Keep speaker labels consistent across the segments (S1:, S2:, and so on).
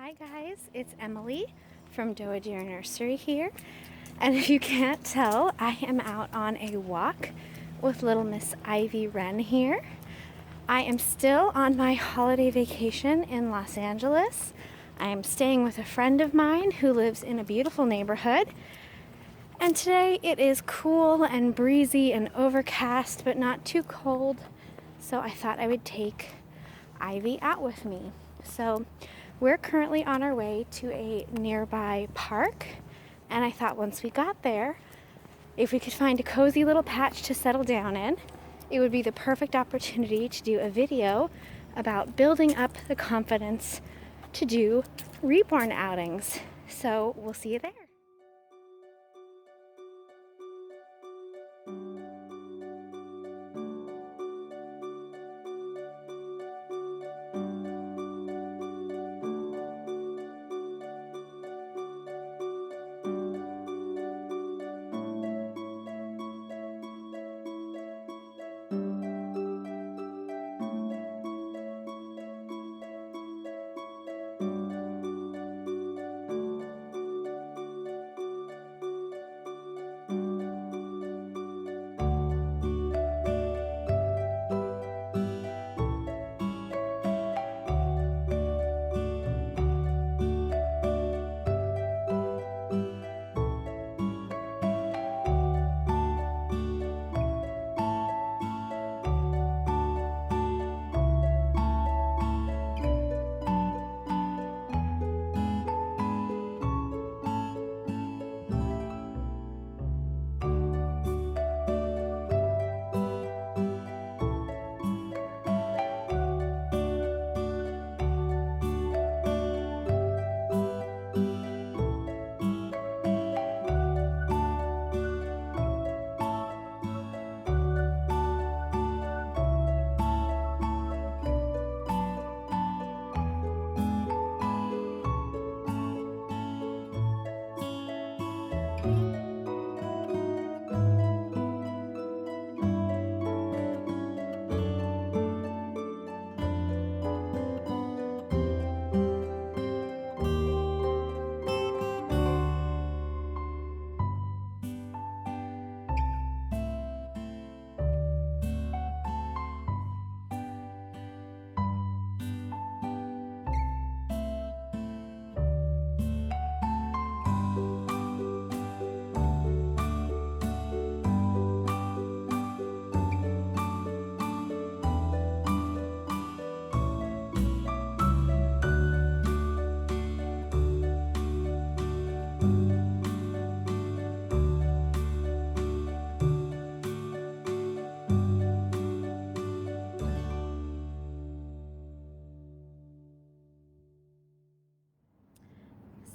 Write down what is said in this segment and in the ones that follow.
S1: Hi guys, it's Emily from Doa Deer Nursery here, and if you can't tell, I am out on a walk with little Miss Ivy Wren here. I am still on my holiday vacation in Los Angeles. I am staying with a friend of mine who lives in a beautiful neighborhood, and today it is cool and breezy and overcast, but not too cold, so I thought I would take Ivy out with me. So we're currently on our way to a nearby park, and I thought once we got there, if we could find a cozy little patch to settle down in, it would be the perfect opportunity to do a video about building up the confidence to do Reborn outings. So we'll see you there.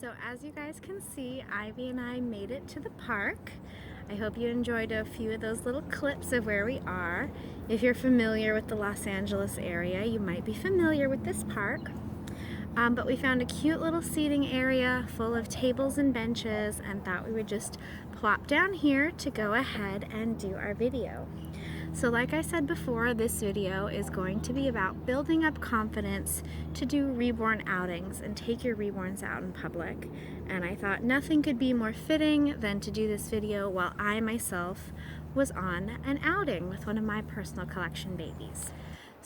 S1: So as you guys can see, Ivy and I made it to the park. I hope you enjoyed a few of those little clips of where we are. If you're familiar with the Los Angeles area, you might be familiar with this park. But we found a cute little seating area full of tables and benches and thought we would just plop down here to go ahead and do our video. So like I said before, this video is going to be about building up confidence to do Reborn outings and take your Reborns out in public. And I thought nothing could be more fitting than to do this video while I myself was on an outing with one of my personal collection babies.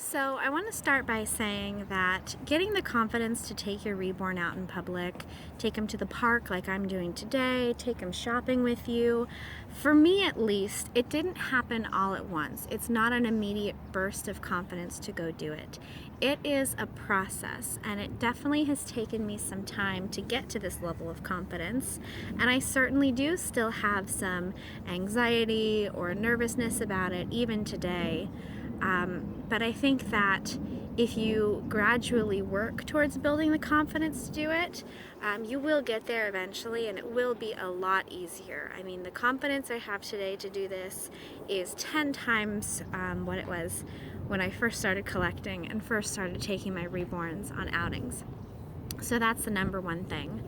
S1: So I want to start by saying that getting the confidence to take your Reborn out in public, take them to the park like I'm doing today, take them shopping with you, for me at least, it didn't happen all at once. It's not an immediate burst of confidence to go do it. It is a process, and it definitely has taken me some time to get to this level of confidence, and I certainly do still have some anxiety or nervousness about it even today. But I think that if you gradually work towards building the confidence to do it, you will get there eventually, and it will be a lot easier. I mean, the confidence I have today to do this is 10 times what it was when I first started collecting and first started taking my Reborns on outings. So that's the number one thing.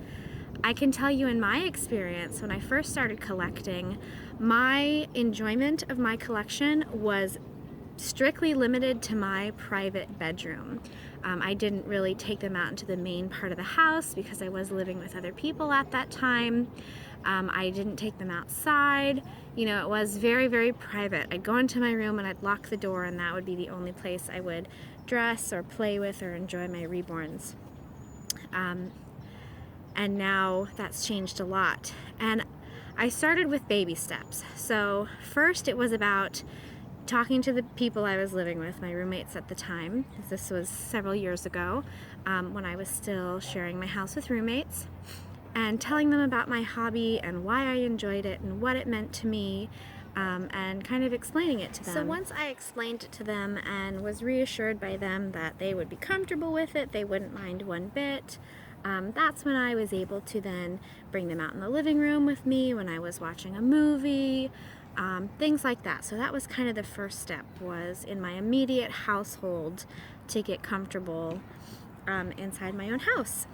S1: I can tell you in my experience, when I first started collecting, my enjoyment of my collection was strictly limited to my private bedroom. I didn't really take them out into the main part of the house because I was living with other people at that time. I didn't take them outside. You know, it was very, very private. I'd go into my room and I'd lock the door, and that would be the only place I would dress or play with or enjoy my reborns. And now that's changed a lot. And I started with baby steps. So first it was about talking to the people I was living with, my roommates at the time. This was several years ago, when I was still sharing my house with roommates, and telling them about my hobby and why I enjoyed it and what it meant to me, and kind of explaining it to them. So once I explained it to them and was reassured by them that they would be comfortable with it, they wouldn't mind one bit, that's when I was able to then bring them out in the living room with me when I was watching a movie, things like that. So that was kind of the first step, was in my immediate household to get comfortable inside my own house.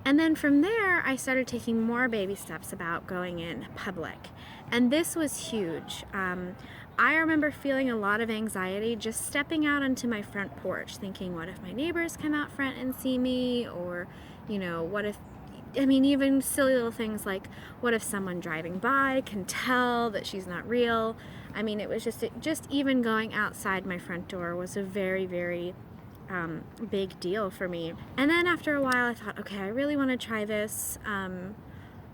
S1: And then from there, I started taking more baby steps about going in public. And this was huge. I remember feeling a lot of anxiety just stepping out onto my front porch, thinking, what if my neighbors come out front and see me? Or, you know, what if, I mean, even silly little things like, what if someone driving by can tell that she's not real? I mean, it was just even going outside my front door was a very, very big deal for me. And then after a while I thought, okay, I really want to try this.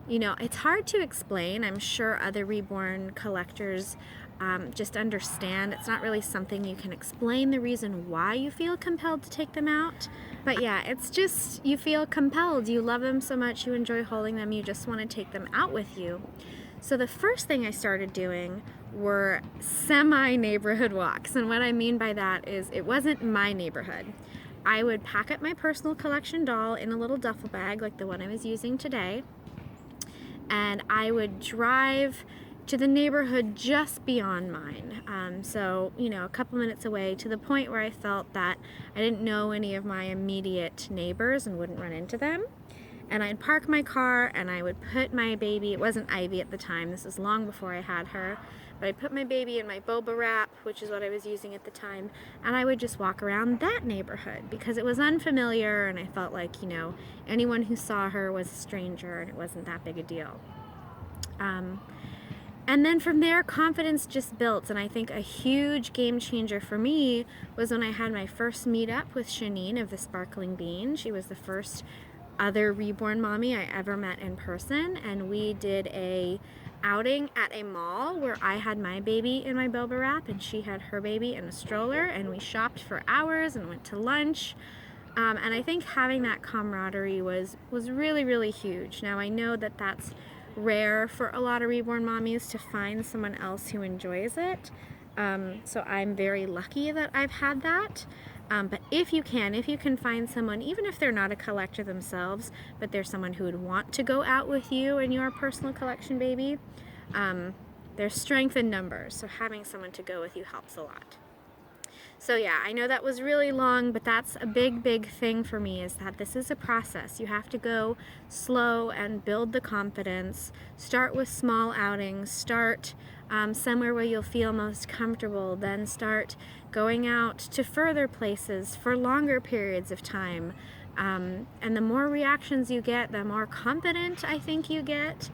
S1: You know, it's hard to explain. I'm sure other reborn collectors just understand. It's not really something you can explain the reason why you feel compelled to take them out. But yeah, it's just, you feel compelled. You love them so much, you enjoy holding them, you just want to take them out with you. So the first thing I started doing were semi-neighborhood walks. And what I mean by that is it wasn't my neighborhood. I would pack up my personal collection doll in a little duffel bag like the one I was using today, and I would drive to the neighborhood just beyond mine. So, you know, a couple minutes away, to the point where I felt that I didn't know any of my immediate neighbors and wouldn't run into them. And I'd park my car and I would put my baby, it wasn't Ivy at the time, this was long before I had her, but I'd put my baby in my boba wrap, which is what I was using at the time, and I would just walk around that neighborhood because it was unfamiliar and I felt like, you know, anyone who saw her was a stranger and it wasn't that big a deal. And then from there, confidence just built, and I think a huge game changer for me was when I had my first meetup with Shanine of the Sparkling Bean. She was the first other reborn mommy I ever met in person, and we did a outing at a mall where I had my baby in my boba wrap and she had her baby in a stroller, and we shopped for hours and went to lunch. And I think having that camaraderie was really, really huge. Now I know that that's rare for a lot of reborn mommies to find someone else who enjoys it. So I'm very lucky that I've had that. But if you can find someone, even if they're not a collector themselves, but they're someone who would want to go out with you and your personal collection baby, there's strength in numbers. So having someone to go with you helps a lot. So yeah, I know that was really long, but that's a big, big thing for me, is that this is a process. You have to go slow and build the confidence. Start with small outings. Start somewhere where you'll feel most comfortable. Then start going out to further places for longer periods of time. And the more reactions you get, the more confident I think you get.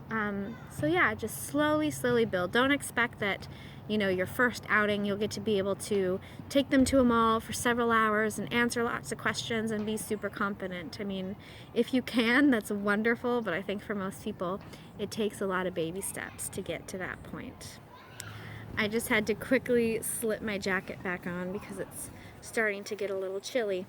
S1: So yeah, just slowly, slowly build. Don't expect that, you know, your first outing you'll get to be able to take them to a mall for several hours and answer lots of questions and be super confident. I mean, if you can, that's wonderful, but I think for most people it takes a lot of baby steps to get to that point. I just had to quickly slip my jacket back on because it's starting to get a little chilly.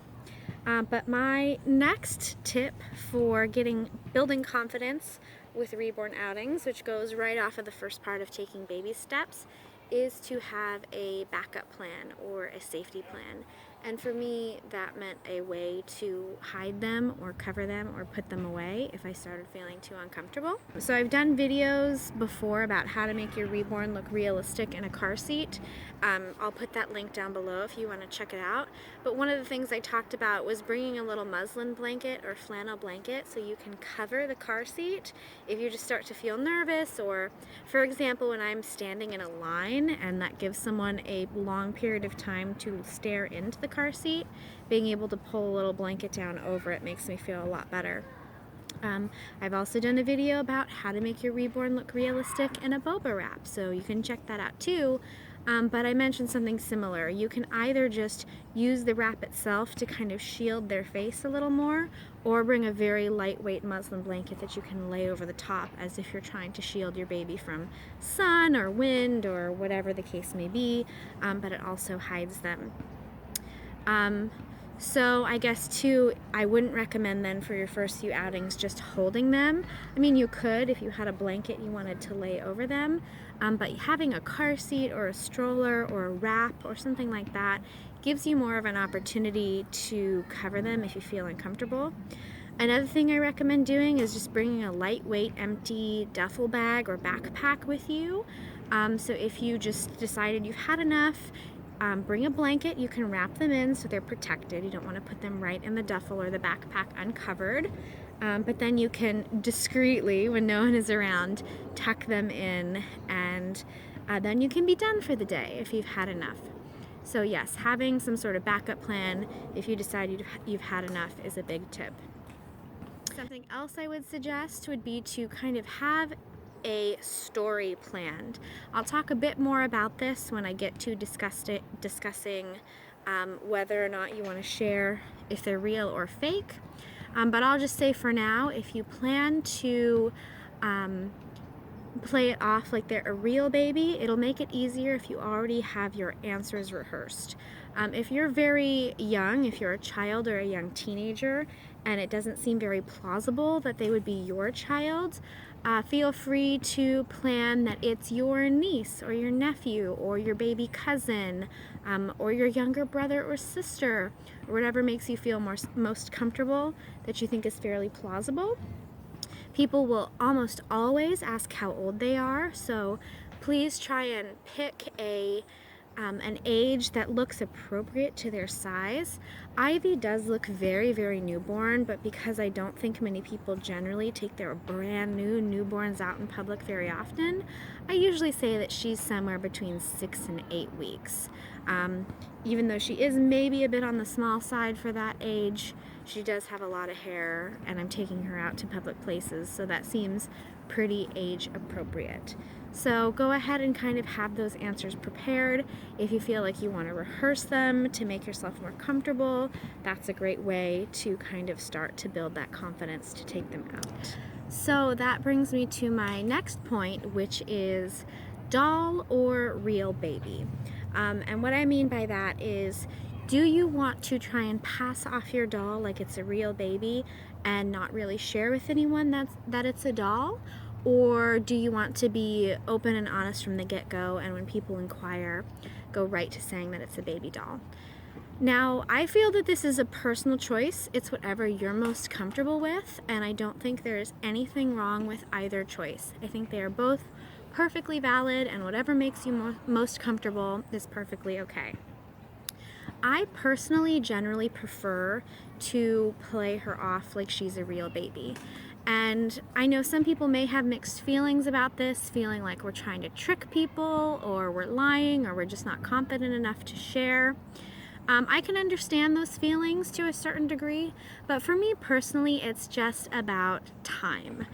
S1: But my next tip for building confidence with reborn outings, which goes right off of the first part of taking baby steps, is to have a backup plan or a safety plan. And for me, that meant a way to hide them or cover them or put them away if I started feeling too uncomfortable. So I've done videos before about how to make your Reborn look realistic in a car seat. I'll put that link down below if you want to check it out. But one of the things I talked about was bringing a little muslin blanket or flannel blanket so you can cover the car seat if you just start to feel nervous, or for example, when I'm standing in a line and that gives someone a long period of time to stare into the car seat, being able to pull a little blanket down over it makes me feel a lot better. I've also done a video about how to make your Reborn look realistic in a boba wrap, so you can check that out too. But I mentioned something similar. You can either just use the wrap itself to kind of shield their face a little more, or bring a very lightweight muslin blanket that you can lay over the top as if you're trying to shield your baby from sun or wind or whatever the case may be, but it also hides them. So I guess too, I wouldn't recommend then for your first few outings just holding them. I mean, you could if you had a blanket you wanted to lay over them, but having a car seat or a stroller or a wrap or something like that gives you more of an opportunity to cover them if you feel uncomfortable. Another thing I recommend doing is just bringing a lightweight empty duffel bag or backpack with you. So if you just decided you've had enough, bring a blanket. You can wrap them in so they're protected. You don't want to put them right in the duffel or the backpack uncovered. But then you can discreetly, when no one is around, tuck them in, and then you can be done for the day if you've had enough. So yes, having some sort of backup plan if you decide you've had enough is a big tip. Something else I would suggest would be to kind of have a story planned. I'll talk a bit more about this when I get to discussing whether or not you want to share if they're real or fake. But I'll just say for now, if you plan to play it off like they're a real baby, it'll make it easier if you already have your answers rehearsed. If you're very young, if you're a child or a young teenager, and it doesn't seem very plausible that they would be your child, feel free to plan that it's your niece or your nephew or your baby cousin, or your younger brother or sister, or whatever makes you feel most comfortable that you think is fairly plausible. People will almost always ask how old they are, so please try and pick an age that looks appropriate to their size. Ivy does look very, very newborn, but because I don't think many people generally take their brand new newborns out in public very often, I usually say that she's somewhere between 6 and 8 weeks. Even though she is maybe a bit on the small side for that age, she does have a lot of hair, and I'm taking her out to public places, so that seems pretty age appropriate. So go ahead and kind of have those answers prepared. If you feel like you want to rehearse them to make yourself more comfortable, that's a great way to kind of start to build that confidence to take them out. So that brings me to my next point, which is doll or real baby. And what I mean by that is, do you want to try and pass off your doll like it's a real baby and not really share with anyone that it's a doll? Or do you want to be open and honest from the get-go, and when people inquire, go right to saying that it's a baby doll? Now, I feel that this is a personal choice. It's whatever you're most comfortable with, and I don't think there is anything wrong with either choice. I think they are both perfectly valid, and whatever makes you most comfortable is perfectly okay. I personally generally prefer to play her off like she's a real baby. And I know some people may have mixed feelings about this, feeling like we're trying to trick people, or we're lying, or we're just not confident enough to share. I can understand those feelings to a certain degree, but for me personally, it's just about time.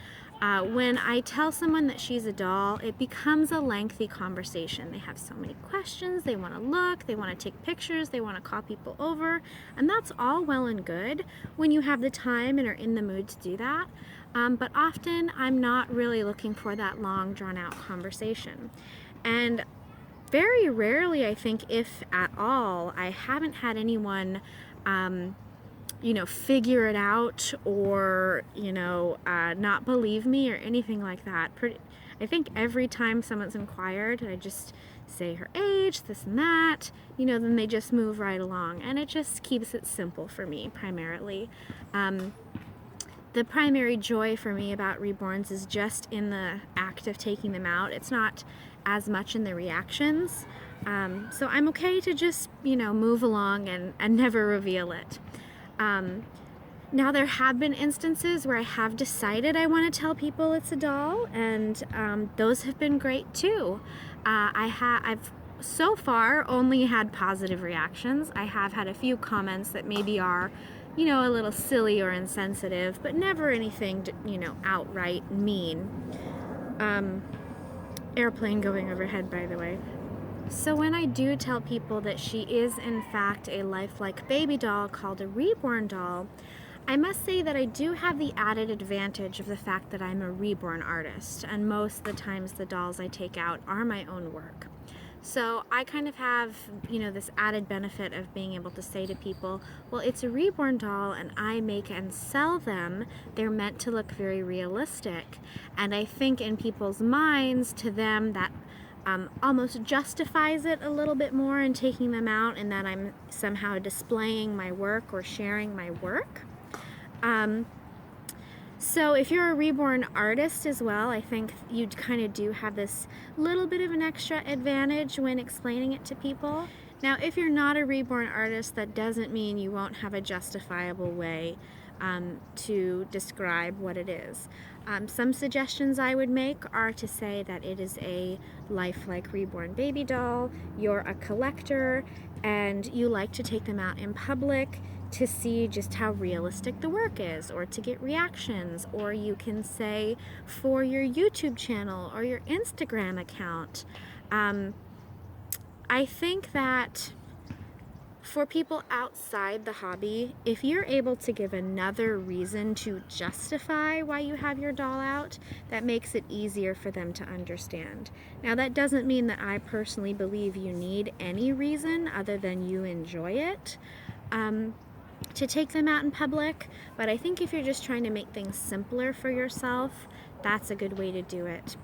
S1: When I tell someone that she's a doll, it becomes a lengthy conversation. They have so many questions, they want to look, they want to take pictures, they want to call people over, and that's all well and good when you have the time and are in the mood to do that. But often I'm not really looking for that long, drawn-out conversation. And very rarely, I think, if at all, I haven't had anyone figure it out or, not believe me or anything like that. I think every time someone's inquired, I just say her age, this and that, then they just move right along. And it just keeps it simple for me, primarily. The primary joy for me about reborns is just in the act of taking them out. It's not as much in the reactions. So I'm okay to just, move along and never reveal it. Now, there have been instances where I have decided I want to tell people it's a doll, and those have been great too. I've so far only had positive reactions. I have had a few comments that maybe are, a little silly or insensitive, but never anything, outright mean. Airplane going overhead, by the way. So when I do tell people that she is in fact a lifelike baby doll called a reborn doll, I must say that I do have the added advantage of the fact that I'm a reborn artist, and most of the times the dolls I take out are my own work. So I kind of have, this added benefit of being able to say to people, well, it's a reborn doll and I make and sell them. They're meant to look very realistic. And I think in people's minds, to them, that almost justifies it a little bit more in taking them out, and that I'm somehow displaying my work or sharing my work. So if you're a reborn artist as well, I think you kind of do have this little bit of an extra advantage when explaining it to people. Now, if you're not a reborn artist, that doesn't mean you won't have a justifiable way to describe what it is. Some suggestions I would make are to say that it is a lifelike reborn baby doll, you're a collector, and you like to take them out in public to see just how realistic the work is, or to get reactions, or you can say for your YouTube channel or your Instagram account. I think that for people outside the hobby, if you're able to give another reason to justify why you have your doll out, that makes it easier for them to understand. Now, that doesn't mean that I personally believe you need any reason other than you enjoy it to take them out in public, but I think if you're just trying to make things simpler for yourself, that's a good way to do it.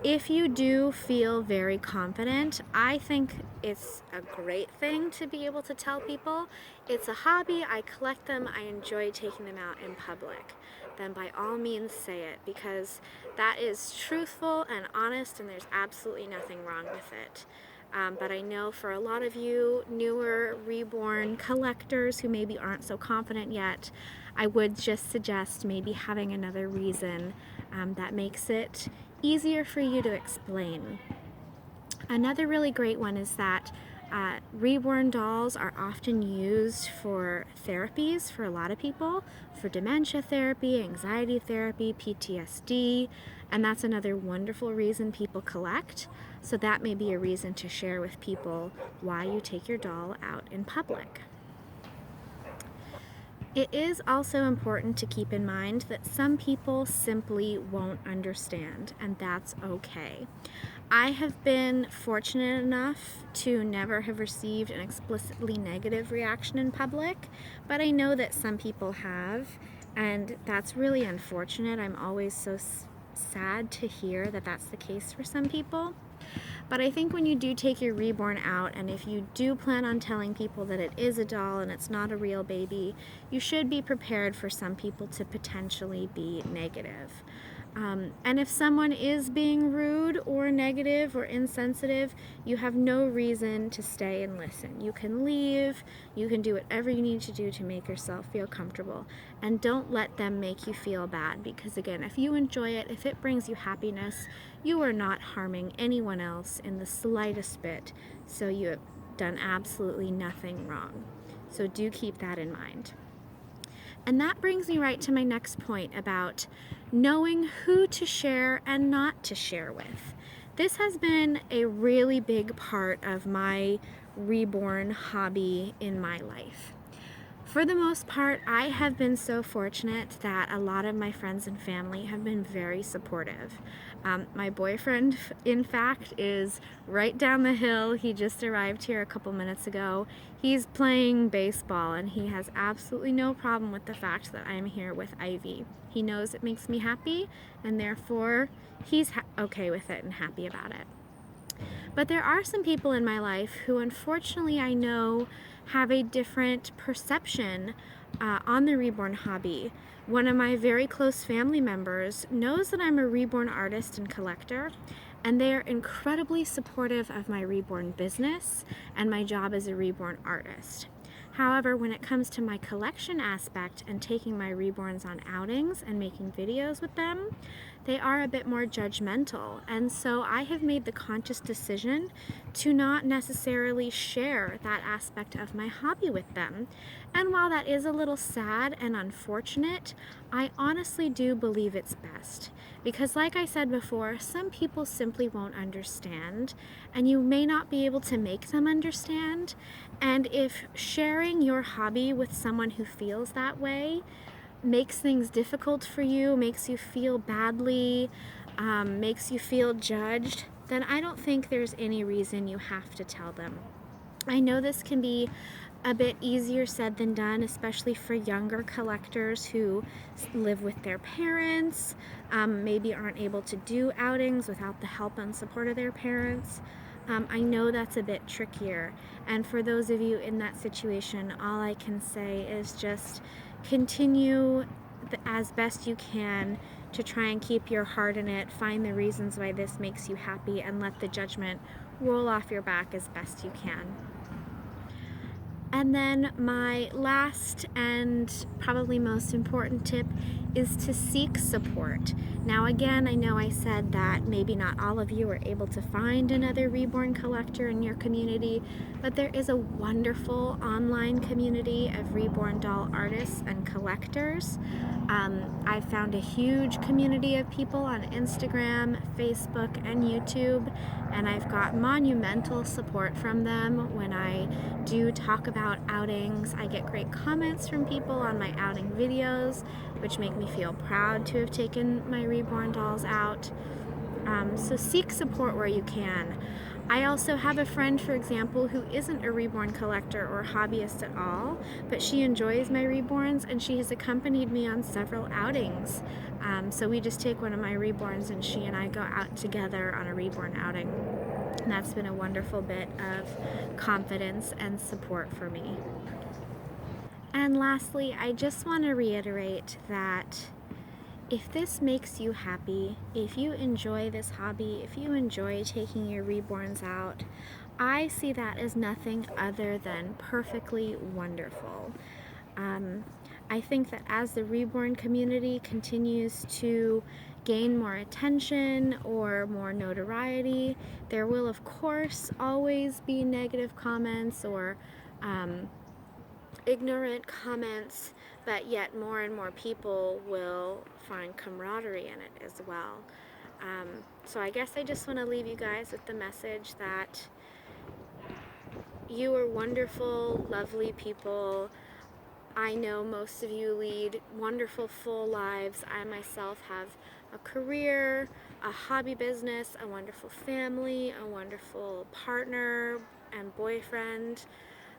S1: If you do feel very confident, I think it's a great thing to be able to tell people, it's a hobby, I collect them, I enjoy taking them out in public. Then by all means say it, because that is truthful and honest, and there's absolutely nothing wrong with it. But I know for a lot of you newer reborn collectors who maybe aren't so confident yet, I would just suggest maybe having another reason that makes it easier for you to explain. Another really great one is that reborn dolls are often used for therapies for a lot of people, for dementia therapy, anxiety therapy, PTSD, and that's another wonderful reason people collect. So that may be a reason to share with people why you take your doll out in public. It is also important to keep in mind that some people simply won't understand, and that's okay. I have been fortunate enough to never have received an explicitly negative reaction in public, but I know that some people have, and that's really unfortunate. I'm always so sad to hear that that's the case for some people. But I think when you do take your reborn out, and if you do plan on telling people that it is a doll and it's not a real baby, you should be prepared for some people to potentially be negative. And if someone is being rude or negative or insensitive, you have no reason to stay and listen. You can leave, you can do whatever you need to do to make yourself feel comfortable. And don't let them make you feel bad, because again, if you enjoy it, if it brings you happiness, you are not harming anyone else in the slightest bit. So you have done absolutely nothing wrong. So do keep that in mind. And that brings me right to my next point about knowing who to share and not to share with. This has been a really big part of my reborn hobby in my life. For the most part, I have been so fortunate that a lot of my friends and family have been very supportive. My boyfriend, in fact, is right down the hill. He just arrived here a couple minutes ago. He's playing baseball, and he has absolutely no problem with the fact that I'm here with Ivy. He knows it makes me happy, and therefore he's okay with it and happy about it. But there are some people in my life who unfortunately I know have a different perception on the reborn hobby. One of my very close family members knows that I'm a reborn artist and collector, and they are incredibly supportive of my reborn business and my job as a reborn artist. However, when it comes to my collection aspect and taking my reborns on outings and making videos with them, they are a bit more judgmental. And so I have made the conscious decision to not necessarily share that aspect of my hobby with them. And while that is a little sad and unfortunate, I honestly do believe it's best. Because like I said before, some people simply won't understand, and you may not be able to make them understand. And if sharing your hobby with someone who feels that way makes things difficult for you, makes you feel badly, makes you feel judged, then I don't think there's any reason you have to tell them. I know this can be a bit easier said than done, especially for younger collectors who live with their parents, maybe aren't able to do outings without the help and support of their parents. I know that's a bit trickier, and for those of you in that situation, all I can say is just continue as best you can to try and keep your heart in it, find the reasons why this makes you happy, and let the judgment roll off your back as best you can. And then my last and probably most important tip is to seek support. Now again, I know I said that maybe not all of you are able to find another reborn collector in your community, but there is a wonderful online community of reborn doll artists and collectors. I've found a huge community of people on Instagram, Facebook, and YouTube, and I've got monumental support from them when I do talk about outings. I get great comments from people on my outing videos, which make me feel proud to have taken my reborn dolls out. So seek support where you can. I also have a friend, for example, who isn't a reborn collector or hobbyist at all, but she enjoys my reborns, and she has accompanied me on several outings. So we just take one of my reborns and she and I go out together on a reborn outing. And that's been a wonderful bit of confidence and support for me. And lastly, I just want to reiterate that if this makes you happy, if you enjoy this hobby, if you enjoy taking your reborns out, I see that as nothing other than perfectly wonderful. I think that as the reborn community continues to gain more attention or more notoriety, there will of course always be negative comments or ignorant comments, but yet more and more people will find camaraderie in it as well. So I guess I just want to leave you guys with the message that you are wonderful, lovely people. I know most of you lead wonderful, full lives. I myself have a career, a hobby business, a wonderful family, a wonderful partner and boyfriend,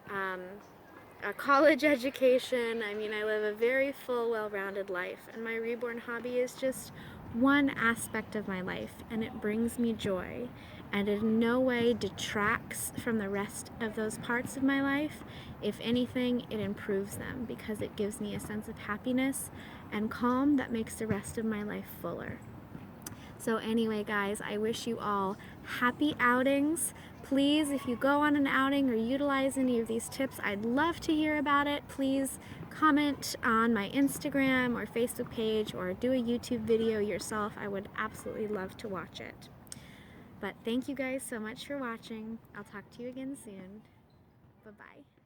S1: a college education. I mean, I live a very full, well-rounded life, and my reborn hobby is just one aspect of my life, and it brings me joy, and it in no way detracts from the rest of those parts of my life. If anything, it improves them because it gives me a sense of happiness and calm that makes the rest of my life fuller. So anyway, guys, I wish you all happy outings. Please, if you go on an outing or utilize any of these tips, I'd love to hear about it. Please comment on my Instagram or Facebook page or do a YouTube video yourself. I would absolutely love to watch it. But thank you guys so much for watching. I'll talk to you again soon. Bye-bye.